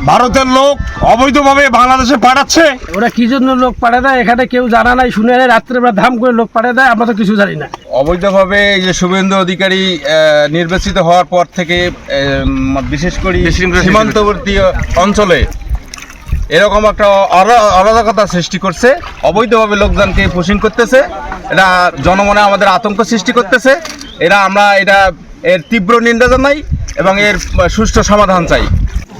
ভারতের লোক অবৈধভাবে বাংলাদেশে পাঠাচ্ছে। ওরা কি জন্য লোক পাঠায় দেয় এখানে কেউ জানা নাই, শুনে নেই, রাত্রেবেলা ধাম করে লোক পাঠায় দেয়, আমরা তো কিছু জানি না। অবৈধভাবে এই যে শুভেন্দু অধিকারী নির্বাচিত হওয়ার পর থেকে বিশেষ করে সীমান্তবর্তী অঞ্চলে এরকম একটা অরাজকতা সৃষ্টি করছে, অবৈধভাবে লোকজনকে পুশিং করতেছে, এটা জনমনে আমাদের আতঙ্ক সৃষ্টি করতেছে। আমরা এর তীব্র নিন্দা জানাই এবং এর সুষ্ঠু সমাধান চাই।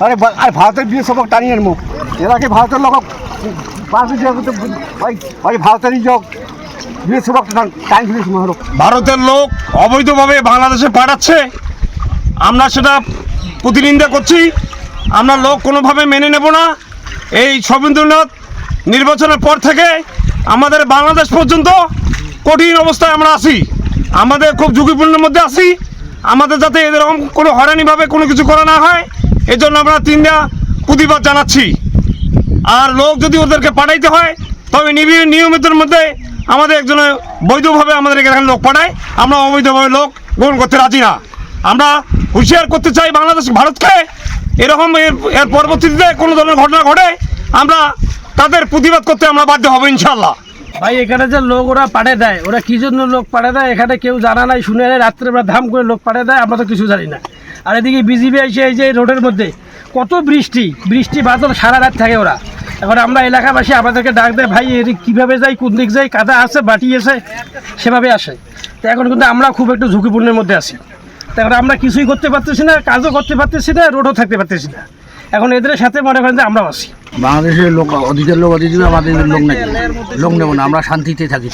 আরে ভারতের বিয়ে সবক টানিয়ে মুখ এরা কি ভারতের লোক ভারতেরই যোগ বিয়ে সবক টানি। ভারতের লোক অবৈধভাবে বাংলাদেশে পাঠাচ্ছে, আমরা সেটা প্রতিনিন্দা করছি। আমরা লোক কোনোভাবে মেনে নেব না। এই রবীন্দ্রনাথ নির্বাচনের পর থেকে আমাদের বাংলাদেশ পর্যন্ত কঠিন অবস্থায় আমরা আছি, আমাদের খুব ঝুঁকিপূর্ণের মধ্যে আছি। আমাদের যাতে এরকম কোনো হয়রানিভাবে কোনো কিছু করা না হয়, এই জন্য আমরা তিনটা প্রতিবাদ জানাচ্ছি। আর লোক যদি ওদেরকে পাঠাইতে হয় তবে নিয়মিতের মধ্যে আমাদের একজনের বৈধভাবে আমাদের এখানে লোক পাঠায়, আমরা অবৈধভাবে লোক গ্রহণ করতে রাজি না। আমরা হুঁশিয়ার করতে চাই বাংলাদেশ ভারতকে, এরকম এর পরবর্তীতে কোনো ধরনের ঘটনা ঘটে আমরা তাদের প্রতিবাদ করতে আমরা বাধ্য হব ইনশাল্লাহ। ভাই এখানে যে লোক ওরা পাঠিয়ে দেয়, ওরা কি জন্য লোক পাঠিয়ে দেয় এখানে কেউ জানা নাই, শুনে নেই, রাত্রেবেলা ধাম করে লোক পাঠিয়ে দেয়, আমরা তো কিছু জানি না। আর এদিকে বিজিবি এসে এই যে রোডের মধ্যে কত বৃষ্টি বাদল সারা রাত থাকে ওরা। এখন আমরা এলাকাবাসী আমাদেরকে ডাক দেয়, ভাই এদিক কীভাবে যাই, কোন দিক যাই, কাদা আছে, বাটি আছে, সেভাবে আসে। তো এখন কিন্তু আমরা খুব একটু ঝুঁকিপূর্ণের মধ্যে আছি। তো এখন আমরা কিছুই করতে পারতেছি না, কাজও করতে পারতেছি না, রোডও থাকতে পারতেছি না। এখন এদের সাথে মনে করেন যে আমরাও আছি। বাংলাদেশের লোক অধিকার লোক অধিকার আমাদের লোক নেব না, আমরা শান্তিতে থাকি।